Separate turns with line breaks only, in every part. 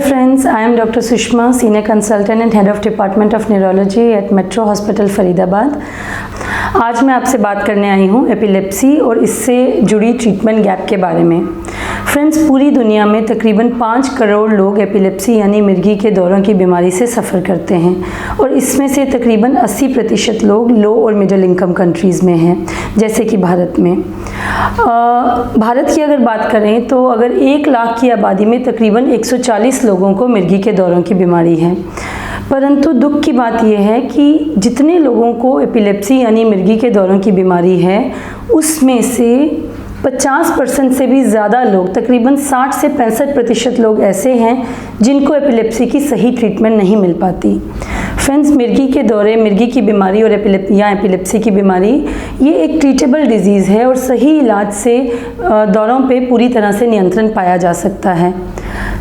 friends, I am Dr. Sushma, Senior Consultant and Head of Department of Neurology at Metro Hospital Faridabad. आज मैं आपसे बात करने आई हूँ एपिलेप्सी और इससे जुड़ी ट्रीटमेंट गैप के बारे में। फ्रेंड्स, पूरी दुनिया में तकरीबन 5 करोड़ लोग एपिलेप्सी यानी मिर्गी के दौरों की बीमारी से सफ़र करते हैं और इसमें से तकरीबन 80% लोग लो और मिडिल इनकम कंट्रीज़ में हैं, जैसे कि भारत में। भारत की अगर बात करें तो अगर 1 लाख की आबादी में तकरीबन 140 लोगों को मिर्गी के दौरों की बीमारी है। परंतु दुख की बात यह है कि जितने लोगों को एपिलेप्सी यानी मिर्गी के दौरों की बीमारी है, उसमें से 50% से भी ज़्यादा लोग, तकरीबन 60 से 65% लोग ऐसे हैं जिनको एपिलेप्सी की सही ट्रीटमेंट नहीं मिल पाती। फ्रेंड्स, मिर्गी के दौरे, मिर्गी की बीमारी और एपिलेप्सी की बीमारी ये एक ट्रीटेबल डिजीज़ है और सही इलाज से दौरों पे पूरी तरह से नियंत्रण पाया जा सकता है।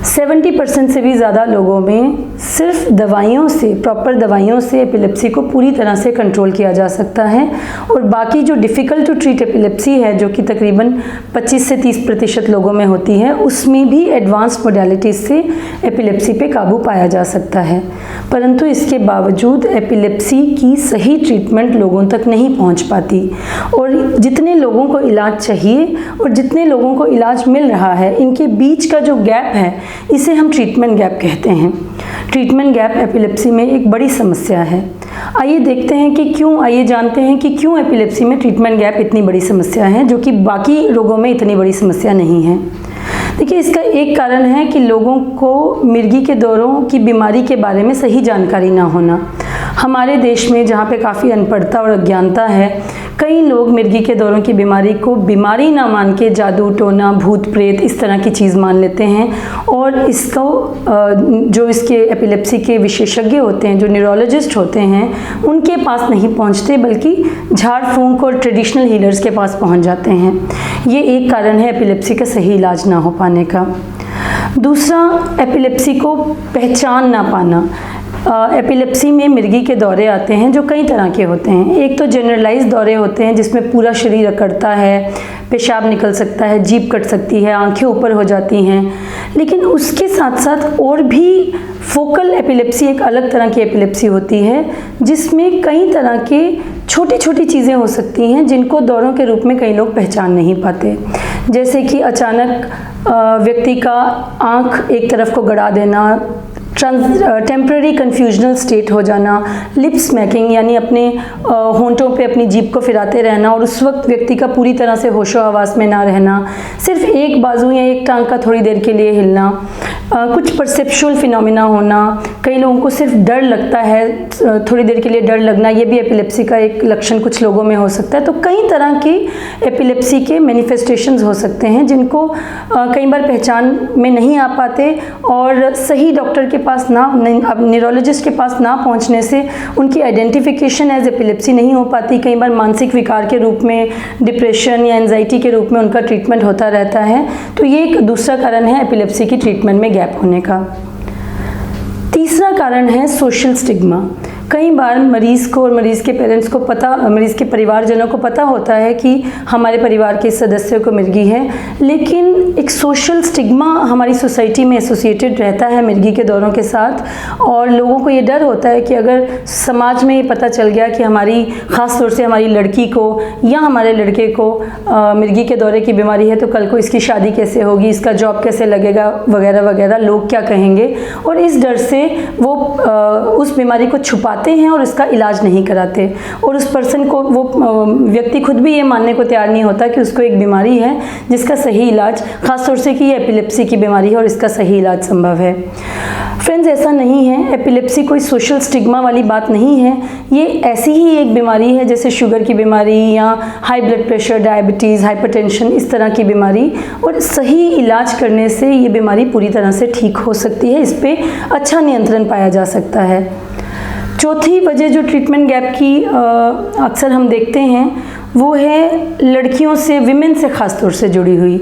70% से भी ज़्यादा लोगों में सिर्फ दवाइयों से, प्रॉपर दवाइयों से एपिलेप्सी को पूरी तरह से कंट्रोल किया जा सकता है और बाकी जो डिफ़िकल्ट टू ट्रीट एपिलेप्सी है, जो कि तकरीबन 25 से 30% लोगों में होती है, उसमें भी एडवांस्ड मोडालिटीज़ से एपिलेप्सी पे काबू पाया जा सकता है। परंतु इसके बावजूद एपिलेप्सी की सही ट्रीटमेंट लोगों तक नहीं पहुंच पाती और जितने लोगों को इलाज चाहिए और जितने लोगों को इलाज मिल रहा है, इनके बीच का जो गैप है, इसे हम ट्रीटमेंट गैप कहते हैं। ट्रीटमेंट गैप एपिलेप्सी में एक बड़ी समस्या है। आइए देखते हैं कि क्यों, आइए जानते हैं कि क्यों एपिलेप्सी में ट्रीटमेंट गैप इतनी बड़ी समस्या है, जो कि बाकी रोगों में इतनी बड़ी समस्या नहीं है। देखिए, इसका एक कारण है कि लोगों को मिर्गी के दौरों की बीमारी के बारे में सही जानकारी ना होना। हमारे देश में जहाँ पे काफ़ी अनपढ़ता और अज्ञानता है, कई लोग मिर्गी के दौरों की बीमारी को बीमारी ना मान के जादू टोना, भूत प्रेत इस तरह की चीज़ मान लेते हैं और इसको जो इसके एपिलेप्सी के विशेषज्ञ होते हैं, जो न्यूरोलॉजिस्ट होते हैं, उनके पास नहीं पहुंचते, बल्कि झाड़ फूंक और ट्रेडिशनल हीलर्स के पास पहुंच जाते हैं। ये एक कारण है एपिलेप्सी का सही इलाज ना हो पाने का। दूसरा, एपिलेप्सी को पहचान ना पाना। एपिलेप्सी में मिर्गी के दौरे आते हैं जो कई तरह के होते हैं। एक तो जनरलाइज दौरे होते हैं जिसमें पूरा शरीर अकड़ता है, पेशाब निकल सकता है, जीभ कट सकती है, आंखें ऊपर हो जाती हैं। लेकिन उसके साथ साथ और भी फोकल एपिलेप्सी, एक अलग तरह की एपिलेप्सी होती है जिसमें कई तरह के छोटी छोटी चीज़ें हो सकती हैं जिनको दौरों के रूप में कई लोग पहचान नहीं पाते। जैसे कि अचानक व्यक्ति का आँख एक तरफ को गड़ा देना, टेम्पररी कन्फ्यूजनल स्टेट हो जाना, लिप स्मैकिंग यानी अपने होंठों पे अपनी जीभ को फिराते रहना और उस वक्त व्यक्ति का पूरी तरह से होशो हवास में ना रहना, सिर्फ एक बाजू या एक टांग का थोड़ी देर के लिए हिलना, कुछ परसेप्चुअल फिनोमिना होना, कई लोगों को सिर्फ डर लगता है, थोड़ी देर के लिए डर लगना, ये भी एपिलेप्सी का एक लक्षण कुछ लोगों में हो सकता है। तो कई तरह की एपिलेप्सी के मैनिफेस्टेशंस हो सकते हैं जिनको कई बार पहचान में नहीं आ पाते और सही डॉक्टर के पास न्यूरोलॉजिस्ट के पास ना पहुंचने से उनकी आइडेंटिफिकेशन एज एपिलेप्सी नहीं हो पाती। कई बार मानसिक विकार के रूप में, डिप्रेशन या एंजाइटी के रूप में उनका ट्रीटमेंट होता रहता है। तो ये एक दूसरा कारण है एपिलेप्सी की ट्रीटमेंट में गैप होने का। तीसरा कारण है सोशल स्टिग्मा। कई बार मरीज़ को और मरीज़ के पेरेंट्स को पता, मरीज़ के परिवारजनों को पता होता है कि हमारे परिवार के सदस्यों को मिर्गी है, लेकिन एक सोशल स्टिग्मा हमारी सोसाइटी में एसोसिएटेड रहता है मिर्गी के दौरों के साथ और लोगों को ये डर होता है कि अगर समाज में ये पता चल गया कि हमारी, ख़ास तौर से हमारी लड़की को या हमारे लड़के को मिर्गी के दौरे की बीमारी है, तो कल को इसकी शादी कैसे होगी, इसका जॉब कैसे लगेगा, वगैरह वगैरह, लोग क्या कहेंगे, और इस डर से वो उस बीमारी को छुपाते हैं और इसका इलाज नहीं कराते और उस पर्सन को, वो व्यक्ति खुद भी ये मानने को तैयार नहीं होता कि उसको एक बीमारी है जिसका सही इलाज, खासतौर से कि ये एपिलेप्सी की बीमारी है और इसका सही इलाज संभव है। फ्रेंड्स, ऐसा नहीं है। एपिलेप्सी कोई सोशल स्टिग्मा वाली बात नहीं है। ये ऐसी ही एक बीमारी है जैसे शुगर की बीमारी या high blood pressure, diabetes, hypertension, इस तरह की बीमारी, और सही इलाज करने से ये बीमारी पूरी तरह से ठीक हो सकती है। इस पर अच्छा नियंत्रण पाया जा सकता है। चौथी वजह जो ट्रीटमेंट गैप की अक्सर हम देखते हैं, वो है लड़कियों से, विमेन से ख़ास तौर से जुड़ी हुई।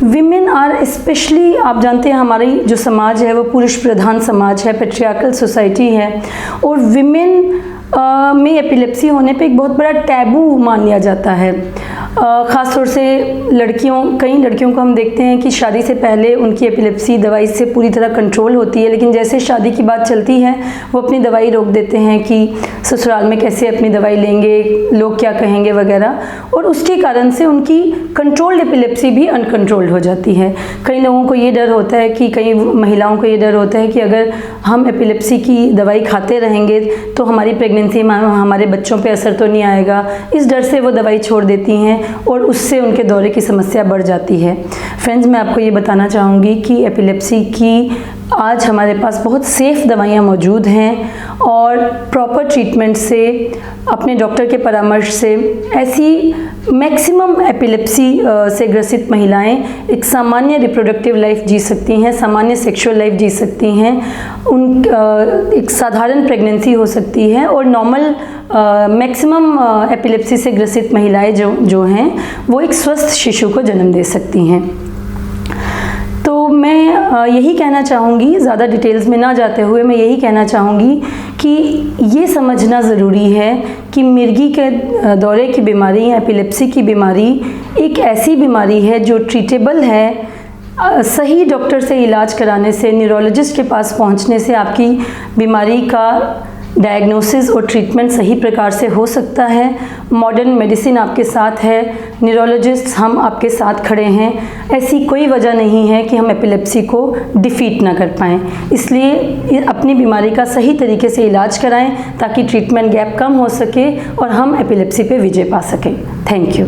विमेन आर स्पेशली, आप जानते हैं हमारी जो समाज है वो पुरुष प्रधान समाज है, पेट्रियार्कल सोसाइटी है और विमेन में एपिलेप्सी होने पे एक बहुत बड़ा टैबू मान लिया जाता है। ख़ास तौर से कई लड़कियों को हम देखते हैं कि शादी से पहले उनकी एपिलेप्सी दवाई से पूरी तरह कंट्रोल होती है, लेकिन जैसे शादी की बात चलती है वो अपनी दवाई रोक देते हैं कि ससुराल में कैसे अपनी दवाई लेंगे, लोग क्या कहेंगे वगैरह, और उसके कारण से उनकी कंट्रोल्ड एपिलेप्सी भी अनकंट्रोल्ड हो जाती है। कई लोगों को ये डर होता है कि कई महिलाओं को ये डर होता है कि अगर हम एपिलेप्सी की दवाई खाते रहेंगे तो हमारी प्रेगनेंसी में हमारे बच्चों पे असर तो नहीं आएगा। इस डर से वो दवाई छोड़ देती हैं और उससे उनके दौरे की समस्या बढ़ जाती है। फ्रेंड्स, मैं आपको ये बताना चाहूँगी कि एपिलेप्सी की आज हमारे पास बहुत सेफ़ दवाइयाँ मौजूद हैं और प्रॉपर ट्रीटमेंट से, अपने डॉक्टर के परामर्श से ऐसी मैक्सिमम एपिलेप्सी से ग्रसित महिलाएं एक सामान्य रिप्रोडक्टिव लाइफ जी सकती हैं, सामान्य सेक्सुअल लाइफ जी सकती हैं, एक साधारण प्रेगनेंसी हो सकती है और नॉर्मल मैक्सिमम एपिलेप्सी से ग्रसित महिलाएं जो हैं वो एक स्वस्थ शिशु को जन्म दे सकती हैं। तो मैं यही कहना चाहूँगी, ज़्यादा डिटेल्स में ना जाते हुए मैं यही कहना चाहूँगी कि ये समझना ज़रूरी है कि मिर्गी के दौरे की बीमारी या एपिलेप्सी की बीमारी एक ऐसी बीमारी है जो ट्रीटेबल है। सही डॉक्टर से इलाज कराने से, न्यूरोलॉजिस्ट के पास पहुंचने से आपकी बीमारी का डायग्नोसिस और ट्रीटमेंट सही प्रकार से हो सकता है। मॉडर्न मेडिसिन आपके साथ है, न्यूरोलॉजिस्ट हम आपके साथ खड़े हैं। ऐसी कोई वजह नहीं है कि हम एपिलेप्सी को डिफ़ीट ना कर पाएँ। इसलिए अपनी बीमारी का सही तरीके से इलाज कराएं ताकि ट्रीटमेंट गैप कम हो सके और हम एपिलेप्सी पे विजय पा सकें। Thank you.